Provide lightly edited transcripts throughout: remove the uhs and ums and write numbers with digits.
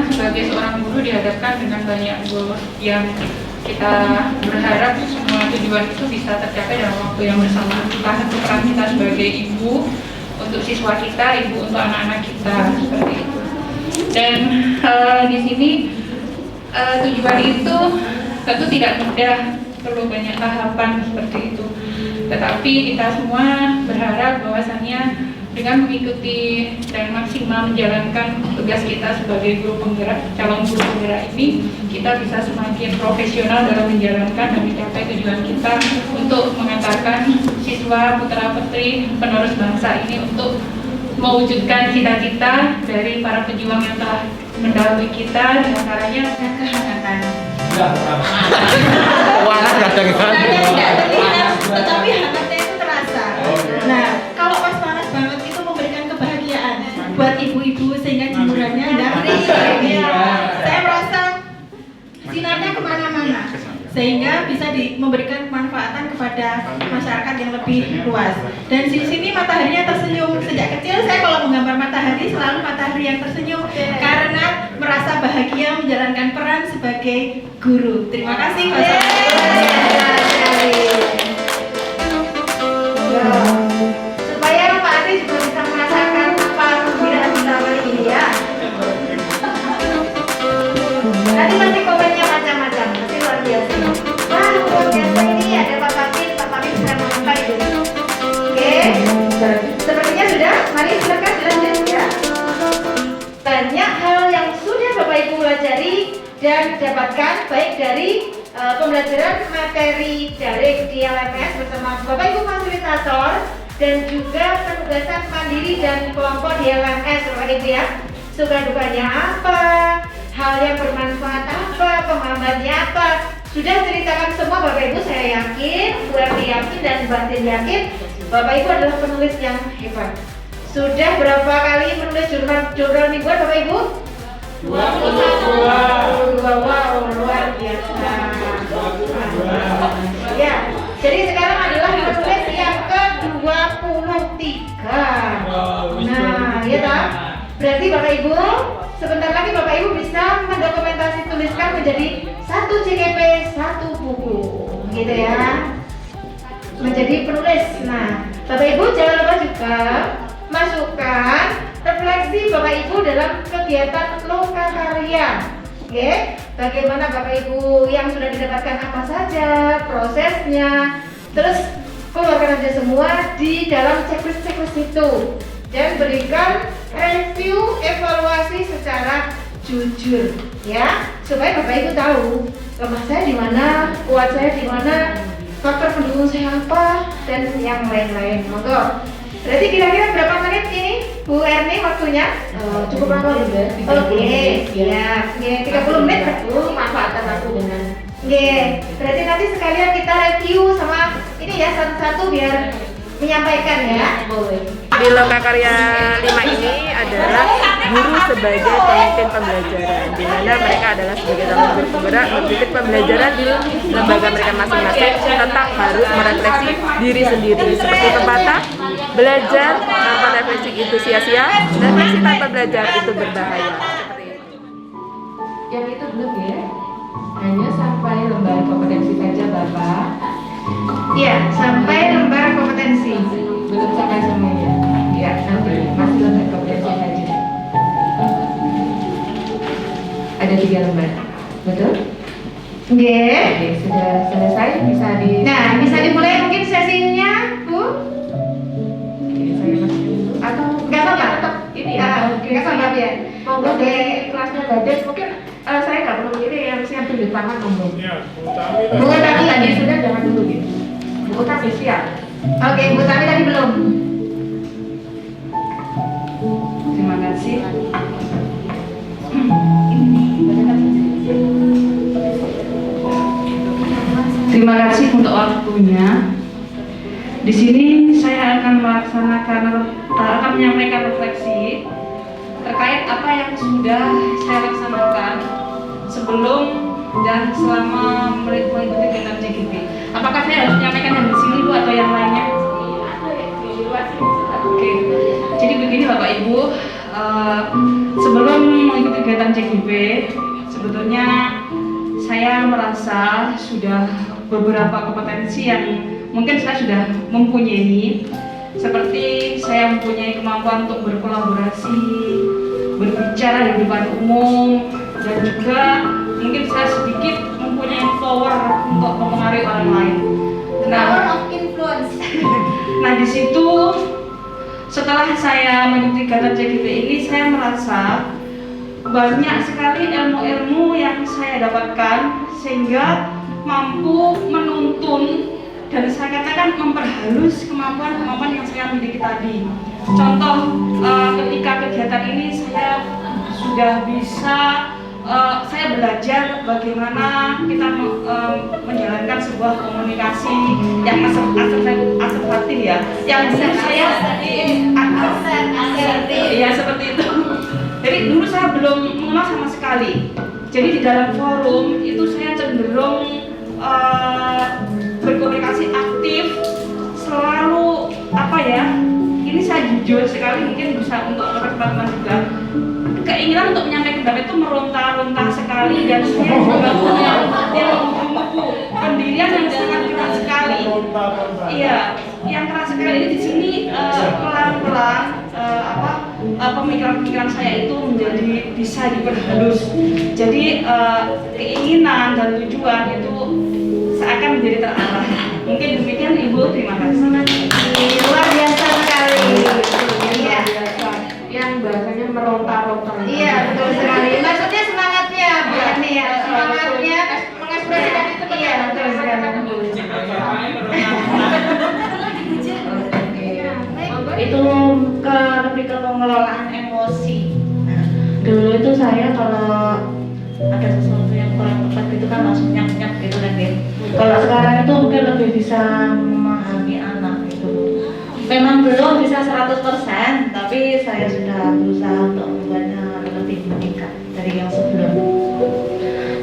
Sebagai seorang guru dihadapkan dengan banyak goals yang kita berharap semua tujuan itu bisa tercapai dalam waktu yang bersamaan. Entah itu peran kita sebagai ibu untuk siswa kita, ibu untuk anak-anak kita, seperti itu. Dan di sini tujuan itu tentu tidak mudah, perlu banyak tahapan seperti itu. Tetapi kita semua berharap bahwasannya dengan mengikuti dan maksimal menjalankan tugas kita sebagai guru penggerak, calon guru penggerak ini, kita bisa semakin profesional dalam menjalankan dan mencapai tujuan kita untuk mengantarkan siswa putra-putri penerus bangsa ini untuk mewujudkan cita-cita dari para pejuang yang telah mendahului kita, diantaranya kehangatan. Keuangan kadang-kadang tidak terlihat, tetapi hangatnya itu terasa. Nah, kalau pas panas banget itu memberikan kebahagiaan buat ibu-ibu sehingga jemurannya dari saya merasa sinarnya kemana-mana sehingga bisa memberikan kemanfaatan kepada masyarakat yang lebih luas. Dan di sini mataharinya tersenyum sejak kecil. Saya kalau menggambar matahari selalu matahari yang tersenyum karena merasa bahagia menjalankan peran sebagai guru. Terima kasih. Supaya Pak Andi juga bisa merasakan apa kegembiraan kita kali ini ya. Nanti masih komennya macam-macam, masih luar biasa. Wah, luar biasa ini ada Pak Papin bisa mengangkat itu. Oke, sepertinya sudah. Mari silakan dilanjut ya. Banyak hal yang sudah Bapak Ibu pelajari dan dapatkan baik dari pembelajaran materi daring di LMS bersama Bapak Ibu fasilitator dan juga penugasan mandiri dan kelompok di LMS Bapak Ibu ya. Suka dukanya apa, hal yang bermanfaat apa, penghambatnya apa, sudah ceritakan semua Bapak Ibu. Saya yakin, Bu Erni yakin dan Batin yakin Bapak Ibu adalah penulis yang hebat. Sudah berapa kali menulis jurnal mingguan Bapak Ibu? 22. Wow, luar biasa. Ya, jadi sekarang adalah penulis yang ke-23. Nah, ya tak? Berarti Bapak Ibu, sebentar lagi Bapak Ibu bisa mendokumentasi tuliskan menjadi 1 CKP 1 buku, gitu ya. Menjadi penulis. Nah, Bapak Ibu jangan lupa juga masukkan refleksi Bapak Ibu dalam kegiatan lokakarya. Oke, bagaimana Bapak Ibu yang sudah didapatkan apa saja, prosesnya, terus keluarkan aja semua di dalam checklist itu dan berikan review evaluasi secara jujur ya, supaya Bapak Ibu tahu lemah saya di mana, kuat saya di mana, faktor pendukung saya apa dan yang lain-lain. Monggo. Berarti kira-kira berapa menit ini Bu Erni waktunya? Cukup lama juga. Oke, ya, 30 menit betul manfaatkan aku dengan. Oke, berarti nanti sekalian kita review sama ini ya satu-satu biar menyampaikan ya. Boleh. Di Lokakarya 5 ini adalah guru sebagai pemimpin pembelajaran, di mana mereka adalah sebagai calon guru penggerak memimpin pembelajaran di lembaga mereka masing-masing, tetap harus merefleksi diri sendiri. Seperti pepatah, belajar tanpa refleksi itu sia-sia, refleksi tanpa belajar itu berbahaya. Seperti itu. Yang itu belum ya? Hanya sampai lembar kompetensi saja Bapak. Iya, sampai lembar kompetensi. Belum sampai semuanya. Ya, nanti masih lembar kompetensi saja. Ada 3 lembar, betul? Oke. Oke, sudah selesai, bisa di. Nah, bisa dimulai mungkin sesinya, Bu? Oke, saya masukin dulu. Atau Nggak apa-apa. tetap ini ya. Oke, nggak apa-apa ya. Monggo dari kelasnya Badan, mungkin saya nggak perlu ini yang siap tunjuk tangan monggo. Bu Tami Tadi sudah, jangan dulu gitu. Bu Tami siap. Oke, Bu Tami tadi belum. Terima kasih. Ini. Terima kasih untuk waktunya. Di sini saya akan menyampaikan refleksi terkait apa yang sudah saya laksanakan sebelum dan selama mengikuti kegiatan CGP. Apakah saya harus menyampaikan yang di sini Bu atau yang lainnya? Oke. Jadi begini Bapak Ibu, sebelum mengikuti kegiatan CGP, sebetulnya saya merasa sudah beberapa kompetensi yang mungkin saya sudah mempunyai, seperti saya mempunyai kemampuan untuk berkolaborasi, berbicara di depan umum, dan juga mungkin saya sedikit mempunyai power untuk mempengaruhi orang lain. Power of influence. Nah di situ setelah saya mengikuti kegiatan CGP ini, saya merasa banyak sekali ilmu-ilmu yang saya dapatkan sehingga mampu menuntun dan saya katakan memperhalus kemampuan-kemampuan yang saya miliki tadi. Contoh, ketika kegiatan ini saya sudah bisa, saya belajar bagaimana kita menjalankan sebuah komunikasi yang asertif ya, yang dulu saya ya seperti itu. Jadi dulu saya belum mengenal sama sekali. Jadi di dalam forum itu saya cenderung berkomunikasi aktif, selalu apa ya? Ini saya jujur sekali, mungkin bisa untuk teman-teman juga. Keinginan untuk menyampaikan pendapat itu meronta-ronta sekali, dan saya juga punya buku pendirian yang sangat keras sekali. Iya, yang keras sekali ini di sini pelan-pelan pemikiran-pemikiran saya itu menjadi bisa diperhalus. Jadi keinginan dan tujuan itu seakan menjadi terarah. Mungkin demikian Ibu, terima kasih. Luar biasa sekali. Iya. Yang bahasanya meronta-ronta. Iya, betul sekali. Maksudnya semangatnya, Bu Yani ya. Semangatnya mengekspresikan itu. Iya, betul sekali. Itu lebih ke pengelolaan emosi. Nah, dulu itu saya kalau ada sesuatu yang kurang tepat gitu kan langsung nyap-nyap gitu kan ya. Kalau sekarang itu mungkin lebih bisa memahami anak gitu. Memang belum bisa 100%, tapi saya sudah berusaha untuk membuatnya lebih meningkat dari yang sebelum.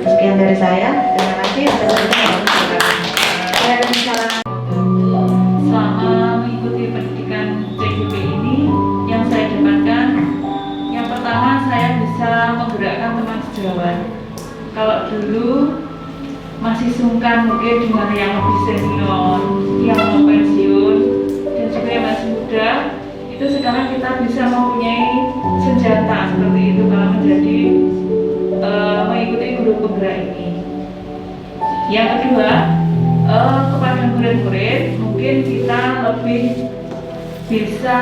Sekian dari saya, terima kasih. Selama mengikuti pendidikan CGP ini, yang saya dapatkan, yang pertama saya bisa menggerakkan teman sejawat. Kalau dulu masih sungkan mungkin dengan yang lebih senior, yang mau pensiun, dan juga yang masih muda, itu sekarang kita bisa mempunyai senjata seperti itu kalau menjadi mengikuti guru penggerak ini. Yang kedua, kepada murid-murid mungkin kita lebih bisa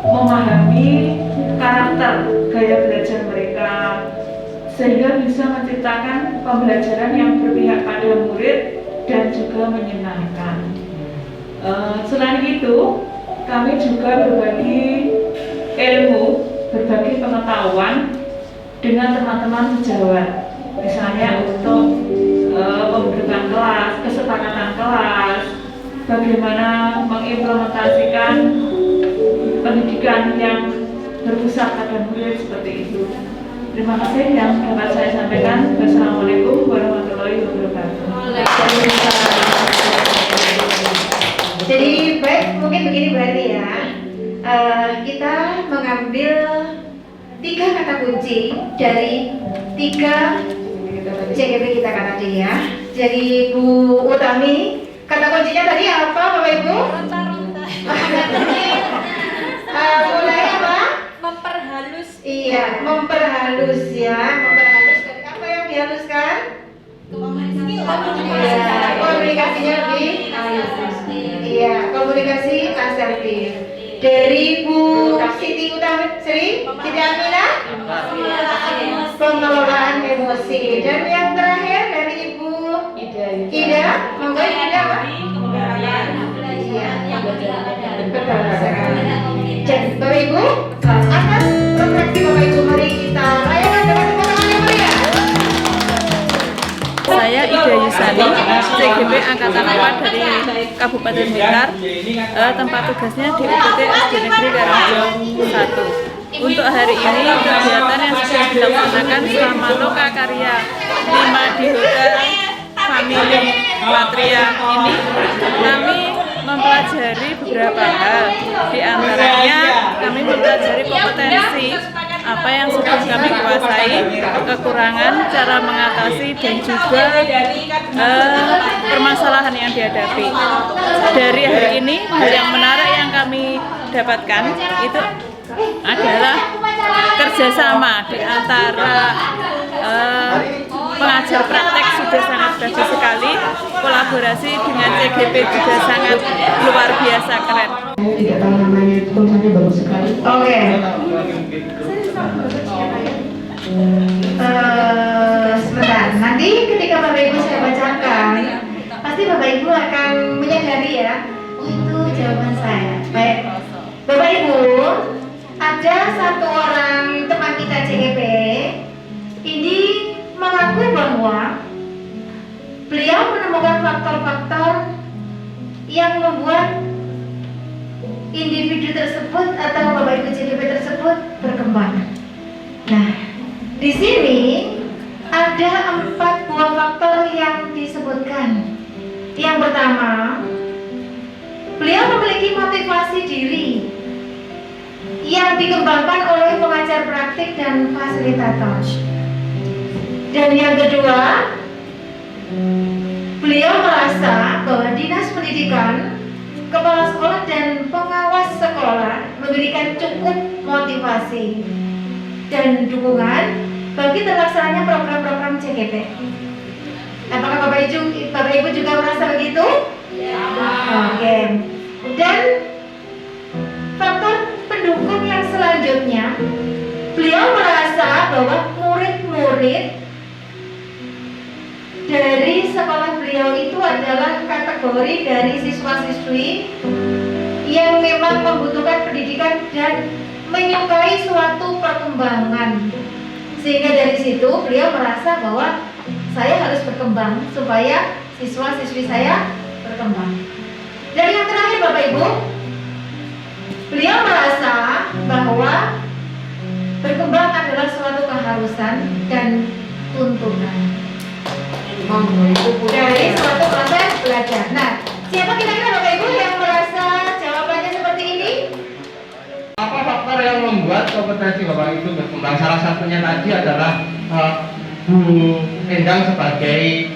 memahami karakter gaya belajar mereka sehingga bisa menciptakan pembelajaran yang berpihak pada murid dan juga menyenangkan. Selain itu, kami juga berbagi ilmu, berbagi pengetahuan dengan teman-teman sejawat, misalnya untuk pembentukan kelas, kesepakatan kelas, bagaimana mengimplementasikan pendidikan yang berpusat pada murid seperti itu. Terima kasih yang dapat saya sampaikan. Wassalamualaikum warahmatullahi wabarakatuh. Jadi baik, mungkin begini berarti ya. Kita mengambil 3 kata kunci dari 3 CGP kita kan tadi ya. Jadi Bu Utami, kata kuncinya tadi apa Bapak Ibu? Ronta-ronta. Mulai apa? Memperhalus. Iya, memperhalus ya, memperhalus. Dan apa yang dihaluskan? Iya, komunikasinya lebih halus. Iya, komunikasi asertif. Dari Bu Siti Utami, Siti Aminah, pengelolaan emosi. Dan yang terakhir dari Ibu Ida, monggo Ida apa? Iya, betul sekali. Jadi Bapak Ibu, atas refleksi Bapak Ibu, mari kita rayakan dengan tepuk tangan yang meriah. Saya Saya Ida Yusani, CGP Angkatan 4 dari Kabupaten Blitar. Tempat tugasnya di UPT SD Negeri Karangrejo 1. Untuk hari ini kegiatan yang sudah dilaksanakan selama loka karya 5 di Hotel Family Patria ini, kami mempelajari beberapa hal. Di antaranya kami mempelajari kompetensi apa yang sudah kami kuasai, kekurangan, cara mengatasi, dan juga permasalahan yang dihadapi. Dari hari ini, hal yang menarik yang kami dapatkan itu adalah kerjasama di antara pengajar praktek sudah sangat bagus sekali, kolaborasi dengan CGP juga sangat luar biasa keren. Tidak tahu namanya, tulisannya bagus sekali. Oke. Sebentar, nanti ketika Bapak Ibu saya bacakan, pasti Bapak Ibu akan menyadari ya, oh itu jawaban saya. Baik, Bapak Ibu, ada satu orang teman kita CGP ini mengaku bahwa beliau menemukan faktor-faktor yang membuat individu tersebut atau Bapak Ibu CGP tersebut berkembang. Nah, di sini ada 4 buah faktor yang disebutkan. Yang pertama, beliau memiliki motivasi diri yang dikembangkan oleh pengajar praktik dan fasilitator. Dan yang kedua, beliau merasa bahwa dinas pendidikan, kepala sekolah dan pengawas sekolah memberikan cukup motivasi dan dukungan bagi terlaksananya program-program CGP. Apakah Bapak Ibu juga merasa begitu? Ya. Oke. Dan faktor pendukung yang selanjutnya, beliau merasa bahwa murid-murid dari sekolah beliau itu adalah kategori dari siswa-siswi yang memang membutuhkan pendidikan dan menyukai suatu perkembangan. Sehingga dari situ beliau merasa bahwa saya harus berkembang supaya siswa-siswi saya berkembang. Dan yang terakhir Bapak Ibu, beliau merasa bahwa berkembang adalah suatu keharusan dan tuntutan dari suatu proses belajar. Nah, siapa kira-kira Bapak Ibu yang merasa jawabannya seperti ini? Apa faktor yang membuat kompetensi Bapak Ibu berkembang? Salah satunya tadi adalah Bu Endang sebagai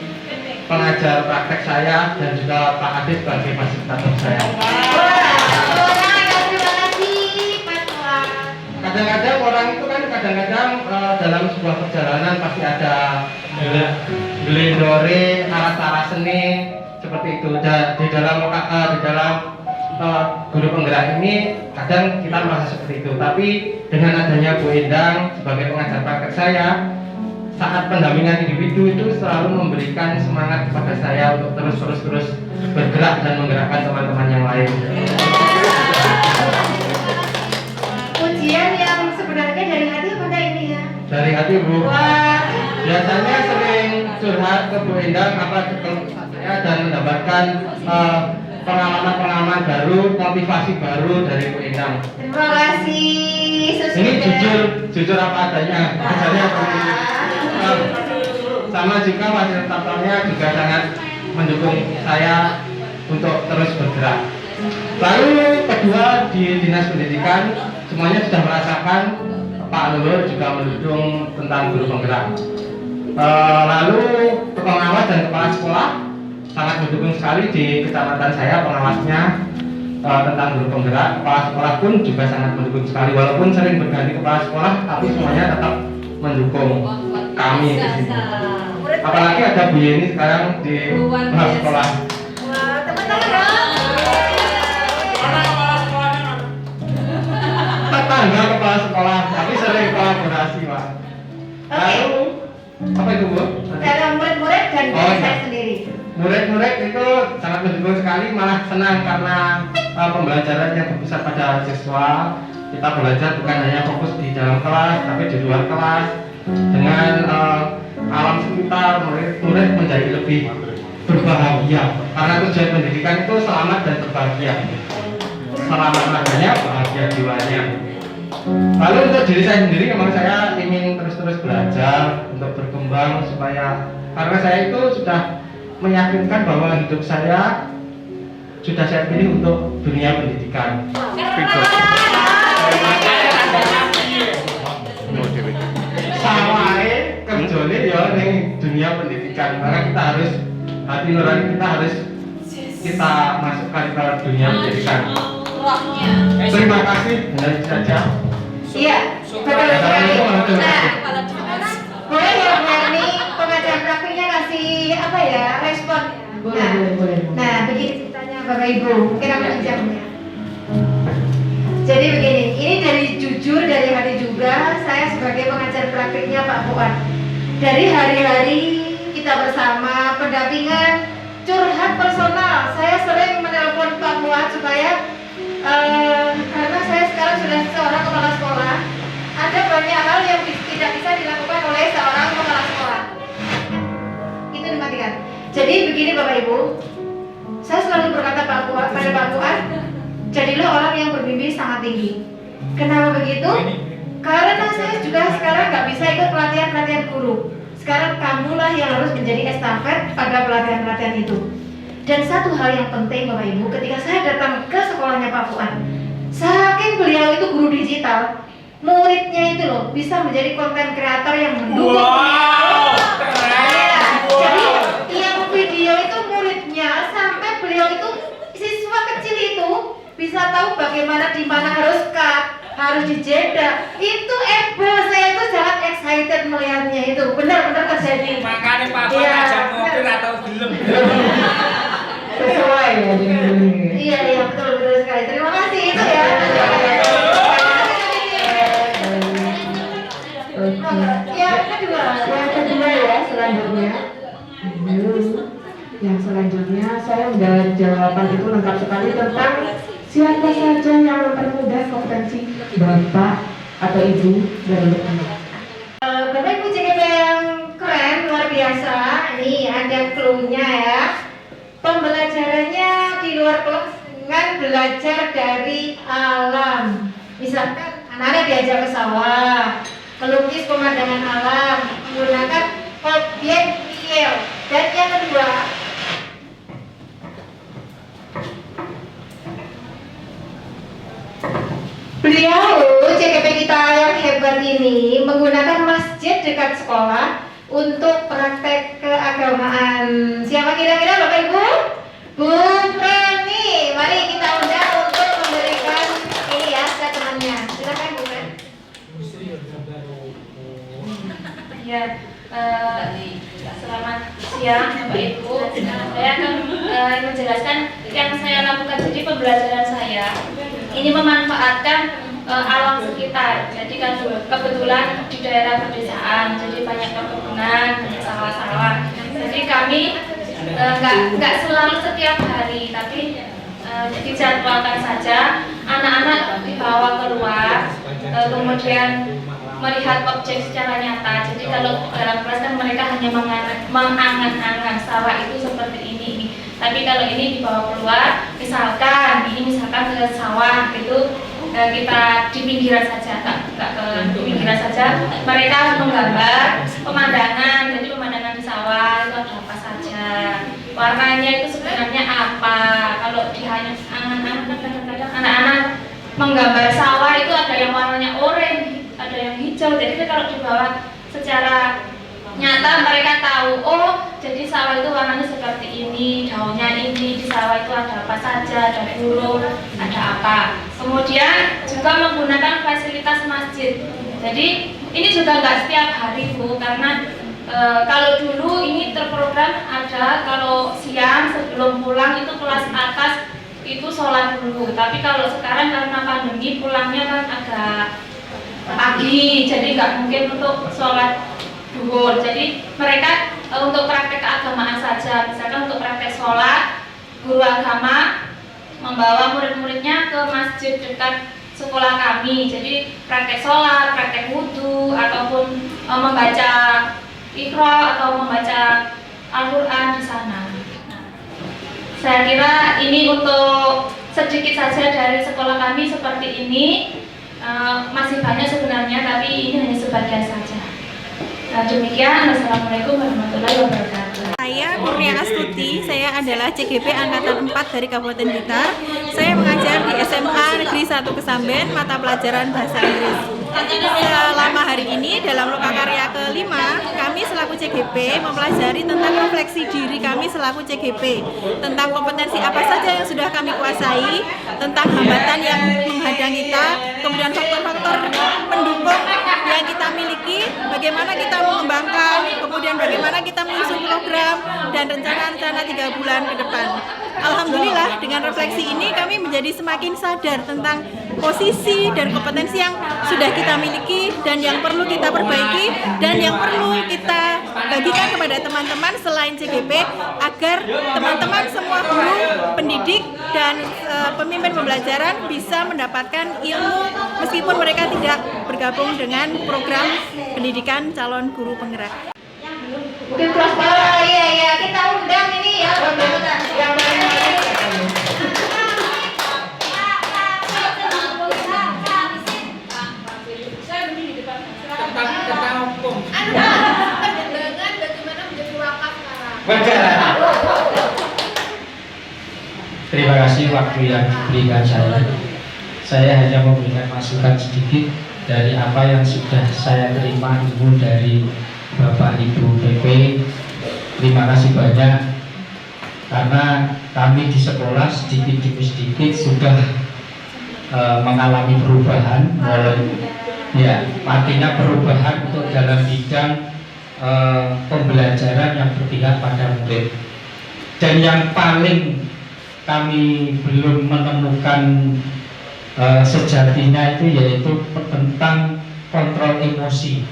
pengajar praktek saya dan juga Pak Ade sebagai fasilitator saya. Terima kasih Pak Tua. Kadang-kadang orang itu kan dalam sebuah perjalanan pasti ada gelendore, aras-aras seni seperti itu. Di dalam guru penggerak ini kadang kita merasa seperti itu. Tapi dengan adanya Bu Endang sebagai pengajar praktek saya, saat pendampingan individu itu selalu memberikan semangat kepada saya untuk terus bergerak dan menggerakkan teman-teman yang lain. Pujian yang sebenarnya dari hati apa enggak ini ya? Dari hati Bu. Wah. Biasanya sering curhat ke Bu Endang saya dan mendapatkan pengalaman-pengalaman baru, motivasi baru dari Bu Endang. Terima kasih. Ini jujur apa adanya. Ajarnya seperti itu. Sama juga fasilitatornya juga sangat mendukung saya untuk terus bergerak. Lalu kedua, di dinas pendidikan semuanya sudah merasakan Pak Lulur juga mendukung tentang guru penggerak. Lalu pengawas dan kepala sekolah sangat mendukung sekali di kecamatan saya pengawasnya tentang guru penggerak. Kepala sekolah pun juga sangat mendukung sekali, walaupun sering berganti kepala sekolah, tapi semuanya tetap mendukung kami di sini. Apalagi ada Bu Yeni sekarang di kepala sekolah. Tetangga kepala sekolah, tapi sering kolaborasi, Pak. Lalu apa itu Bu? Dalam murid-murid dan saya sendiri. Murid-murid itu sangat mendukung sekali, malah senang karena pembelajaran yang berpusat pada siswa. Kita belajar bukan hanya fokus di dalam kelas, tapi di luar kelas dengan alam sekitar kita murid menjadi lebih berbahagia. Karena tujuan pendidikan itu selamat dan berbahagia. Selamat raganya, bahagia jiwanya. Lalu untuk diri saya sendiri, memang saya ingin terus-terus belajar untuk berkembang supaya, karena saya itu sudah meyakinkan bahwa hidup saya sudah saya pilih untuk dunia pendidikan. Sawai kerjone ya ning dunia pendidikan, karena kita harus hati nurani kita harus kita masukkan ke dunia pendidikan. Terima kasih, dengan itu saja. Iya, betul sekali. Nah, boleh ya Bu Erni, pengajar praktiknya kasih apa ya, respon. Boleh. Nah, begini ceritanya Bapak Ibu, mungkin aku pinjamnya. Jadi begini, ini dari jujur dari hati juga, saya sebagai pengajar praktiknya Pak Fuad. Dari hari-hari kita bersama, pendampingan, curhat personal, saya sering menelpon Pak Fuad supaya karena saya sekarang sudah seorang kepala sekolah, ada banyak hal yang tidak bisa dilakukan oleh seorang kepala sekolah. Itu dimatikan. Jadi begini Bapak Ibu, saya selalu berkata pada Pak Fuad, jadilah orang yang bermimpi sangat tinggi. Kenapa begitu? Karena saya juga sekarang nggak bisa ikut pelatihan guru. Sekarang kamulah yang harus menjadi estafet pada pelatihan itu. Dan satu hal yang penting Bapak Ibu, ketika saya datang ke sekolahnya Pak Fuad, saking beliau itu guru digital, muridnya itu loh bisa menjadi konten kreator yang mendukung beliau. Jadi yang video itu muridnya sampai beliau itu siswa kecil itu bisa tahu bagaimana di mana harus cut, harus dijeda. Itu saya itu sangat excited melihatnya itu. Benar-benar terjadi. Makanya Pak Fuad ajak ngopi atau belum. Sesuai ya dengan Iya betul sekali. Terima kasih itu ya. Yang kedua ya selanjutnya. Yang selanjutnya saya mendapat jawaban itu lengkap sekali tentang siapa saja yang mempermudah kompetensi Bapak atau Ibu dalam bertanya. Bapak Ibu JKP yang keren, luar biasa. Ini ada clue-nya ya. Pembelajarannya di luar kelas dengan belajar dari alam. Misalkan anak-anak diajak ke sawah, melukis pemandangan alam, menggunakan objek real. Dan yang kedua, beliau CKP kita yang hebat ini menggunakan masjid dekat sekolah untuk praktek keagamaan. Siapa kira-kira Bapak Ibu? Bu Reni, mari kita undang untuk memberikan ini ya statementnya. Silakan Bu Reni. Ya, selamat siang Bapak Ibu. Saya akan menjelaskan yang saya lakukan. Jadi pembelajaran saya ini memanfaatkan alam sekitar. Jadi kan kebetulan di daerah pedesaan, jadi banyak perkebunan, banyak sawah-sawah. Jadi kami nggak selalu setiap hari, tapi dijadwalkan saja anak-anak dibawa keluar, kemudian melihat objek secara nyata. Jadi kalau dalam kelas kan mereka hanya mengangan-angan sawah itu seperti ini. Tapi kalau ini dibawa keluar, misalkan ke sawah itu kita di pinggiran saja, nggak ke pinggiran saja. Mereka menggambar pemandangan, jadi pemandangan di sawah itu ada apa saja, warnanya itu sebenarnya apa. Kalau di hanya angan-angan, kadang-kadang anak-anak menggambar sawah itu ada yang warnanya oranye, ada yang hijau. Jadi kalau dibawa secara nyata mereka tahu, oh jadi sawah itu warnanya seperti ini, daunnya ini, di sawah itu ada apa saja, ada burung, ada apa. Kemudian juga menggunakan fasilitas masjid. Jadi ini juga nggak setiap hari Bu, karena kalau dulu ini terprogram ada kalau siang sebelum pulang itu kelas atas itu sholat dulu. Tapi kalau sekarang karena pandemi pulangnya kan agak pagi, jadi nggak mungkin untuk sholat duhur. Jadi mereka untuk praktek keagamaan saja. Misalkan untuk praktek sholat, guru agama membawa murid-muridnya ke masjid dekat sekolah kami. Jadi praktek sholat, praktek wudhu, ataupun membaca Iqra atau membaca Al-Quran di sana. Saya kira ini untuk sedikit saja dari sekolah kami seperti ini. Masih banyak sebenarnya, tapi ini hanya sebagian saja. Demikian, wassalamualaikum warahmatullahi wabarakatuh. Saya Kurnia Astuti, saya adalah CGP Angkatan 4 dari Kabupaten Blitar. Saya mengajar di SMA Negeri 1 Kesamben, mata pelajaran Bahasa Inggris. Selama hari ini dalam lokakarya ke-5, kami selaku CGP mempelajari tentang refleksi diri kami selaku CGP, tentang kompetensi apa saja yang sudah kami kuasai, tentang hambatan yang menghadang kita, kemudian faktor-faktor pendukung yang kita miliki, bagaimana kita mengembangkan, kemudian bagaimana kita menyusun program dan rencana-rencana 3 bulan ke depan. Alhamdulillah dengan refleksi ini kami menjadi semakin sadar tentang posisi dan kompetensi yang sudah kita miliki dan yang perlu kita perbaiki dan yang perlu kita bagikan kepada teman-teman selain CGP agar teman-teman semua guru, pendidik dan pemimpin pembelajaran bisa mendapatkan ilmu meskipun mereka tidak bergabung dengan program pendidikan calon guru penggerak. Mungkin kelas bawah, iya kita undang ini ya bapak-bapak yang tentang hukum. Pengembangan bagaimana menjadi wakaf sekarang. Terima kasih waktu yang diberikan saya. Saya hanya memberikan masukan sedikit dari apa yang sudah saya terima ilmu dari Bapak Ibu PP. Terima kasih banyak karena kami di sekolah sedikit demi sedikit sudah mengalami perubahan mulai ya artinya perubahan untuk dalam bidang pembelajaran yang berpihak pada murid. Dan yang paling kami belum menemukan sejatinya itu yaitu tentang kontrol emosi.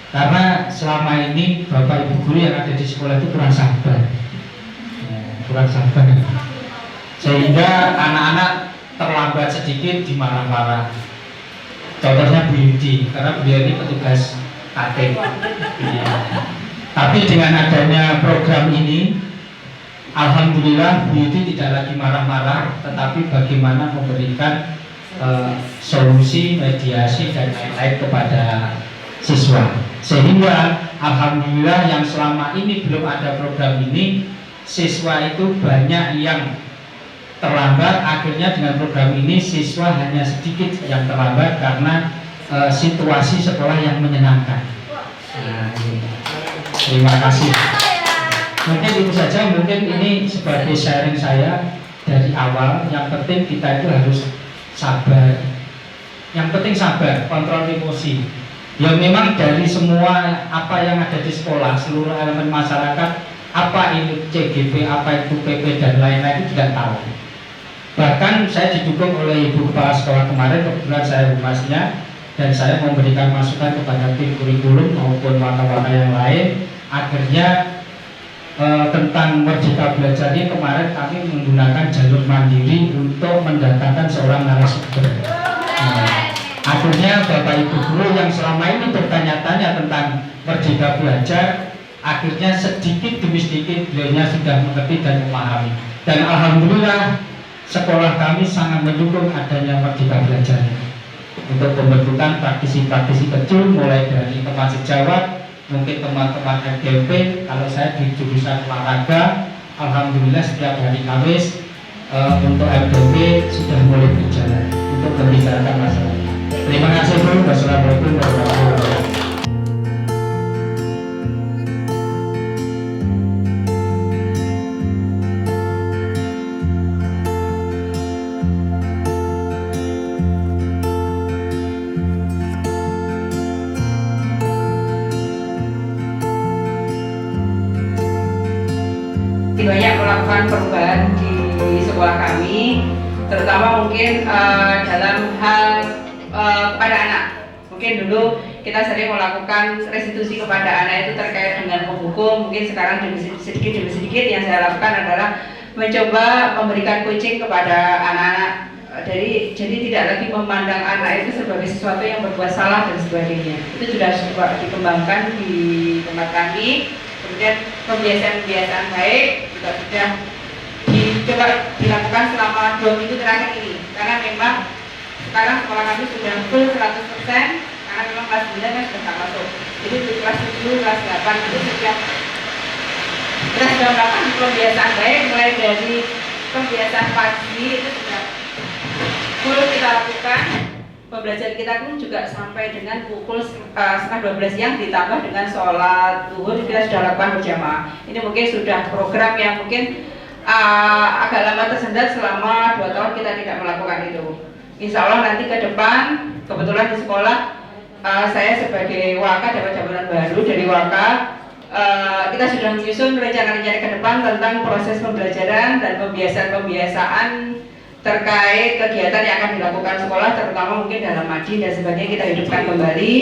Karena selama ini Bapak Ibu guru yang ada di sekolah itu kurang sabar, sehingga anak-anak terlambat sedikit dimarah-marah. Contohnya Bu Yudi, karena beliau ini petugas KT. Tapi dengan adanya program ini, alhamdulillah Bu Yudi tidak lagi marah-marah, tetapi bagaimana memberikan solusi, mediasi dan lain-lain kepada siswa. Sehingga alhamdulillah yang selama ini belum ada program ini, siswa itu banyak yang terlambat. Akhirnya dengan program ini siswa hanya sedikit yang terlambat karena situasi sekolah yang menyenangkan. Terima kasih. Mungkin itu saja, mungkin ini sebagai sharing saya dari awal. Yang penting kita itu harus sabar. Yang penting sabar, kontrol emosi. Ya memang dari semua apa yang ada di sekolah, seluruh elemen masyarakat, apa itu CGP, apa itu PP dan lain-lain itu tidak tahu. Bahkan saya didukung oleh Ibu Kepala Sekolah kemarin, kebetulan saya humasnya, dan saya memberikan masukan kepada tim kurikulum maupun warna-warna yang lain. Akhirnya tentang Merdeka Belajar ini kemarin kami menggunakan jalur mandiri untuk mendatangkan seorang narasumber. Akhirnya Bapak Ibu guru yang selama ini bertanya-tanya tentang Merdeka Belajar, akhirnya sedikit demi sedikit beliaunya sudah mengerti dan memahami. Dan alhamdulillah sekolah kami sangat mendukung adanya Merdeka Belajar untuk pembentukan praktisi-praktisi kecil, mulai dari teman sejawat, mungkin teman-teman FGP. Kalau saya di jurusan olahraga, alhamdulillah setiap hari Kamis untuk FGP sudah mulai berjalan untuk membicarakan masalah. Terima kasih Bu. Wassalamualaikum warahmatullahi wabarakatuh. Banyak melakukan perubahan di sekolah kami, terutama mungkin dalam hal kepada anak. Mungkin dulu kita sering melakukan restitusi kepada anak itu terkait dengan pembuku. Mungkin sekarang demi sedikit yang saya lakukan adalah mencoba memberikan coaching kepada anak-anak jadi tidak lagi memandang anak itu sebagai sesuatu yang berbuat salah dan sebagainya. Itu sudah dikembangkan di tempat kami. Kemudian pembiasaan baik juga sudah dicoba dilakukan selama 2 minggu terakhir ini. Karena memang sekarang sekolah kami sudah full 100%, karena memang kelas 9 kan sudah tak masuk. Jadi di kelas 7, kelas 8 itu setiap kelas 8 pembiasaan baik, mulai dari pembiasaan pagi itu sudah full kita lakukan. Pembelajaran kita pun juga sampai dengan pukul setengah 12 siang, ditambah dengan sholat zuhur kita sudah lakukan berjamaah. Ini mungkin sudah program yang mungkin agak lama tersendat selama 2 tahun kita tidak melakukan itu. Insya Allah nanti ke depan, kebetulan di sekolah saya sebagai Waka dapat jabatan baru dari Waka. Kita sudah menyusun rencana-rencana ke depan tentang proses pembelajaran dan pembiasaan terkait kegiatan yang akan dilakukan sekolah, terutama mungkin dalam madin dan sebagainya. Kita hidupkan kembali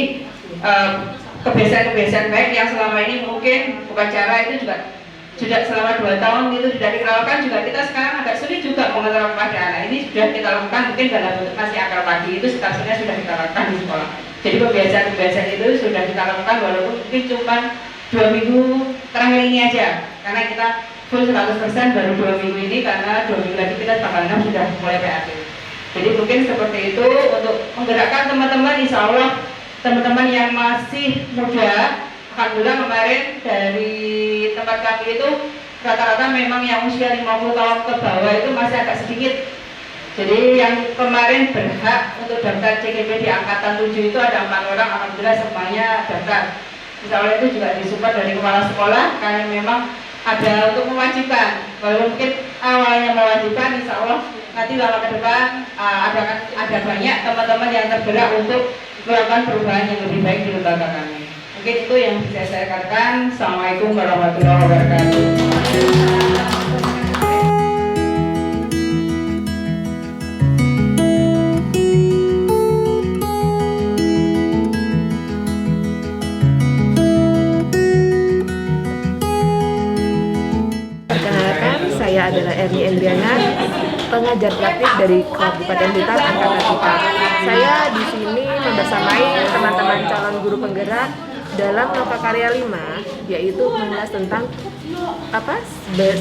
kebiasaan-kebiasaan baik yang selama ini mungkin upacara itu juga sudah selama 2 tahun itu sudah dikenalkan, juga kita sekarang agak sulit juga mengenal pada anak. Ini sudah kita lakukan mungkin dalam bentuk masih akar pagi, itu statusnya sudah kita lakukan di sekolah. Jadi kebiasaan-kebiasaan itu sudah kita lakukan walaupun mungkin cuma 2 minggu terakhir ini aja, karena kita full 100% baru 2 minggu ini, karena 2 minggu lagi kita tanggal 6 sudah mulai PAT. Jadi mungkin seperti itu untuk menggerakkan teman-teman. Insya Allah teman-teman yang masih muda, alhamdulillah kemarin dari tempat kami itu rata-rata memang yang usia 50 tahun ke bawah itu masih agak sedikit. Jadi yang kemarin berhak untuk daftar CKP di angkatan 7 itu ada 4 orang, alhamdulillah semuanya daftar. Insya Allah itu juga disupport dari kepala sekolah, karena memang ada untuk mewajibkan. Walaupun mungkin awalnya mewajibkan, insya Allah nanti lama ke depan ada banyak teman-teman yang tergerak untuk melakukan perubahan yang lebih baik di lembaga kami. Mungkin itu yang bisa saya katakan. Assalamualaikum warahmatullahi wabarakatuh. Perkenalkan, saya adalah Erni Endriana, pengajar praktis dari Kabupaten Blitar Angkatan 4. Saya di sini membersamai teman-teman calon guru penggerak dalam lokakarya 5, yaitu mengulas tentang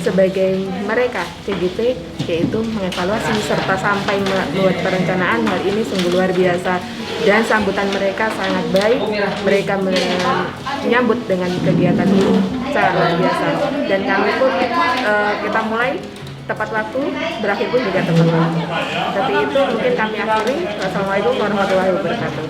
sebagai mereka CGP, yaitu mengevaluasi serta sampai membuat perencanaan. Hal ini sungguh luar biasa dan sambutan mereka sangat baik. Mereka menyambut dengan kegiatan ini sangat luar biasa, dan kami pun kita mulai tepat waktu, berakhir pun juga tepat waktu. Tapi itu mungkin kami akhiri. Wassalamualaikum warahmatullahi wabarakatuh.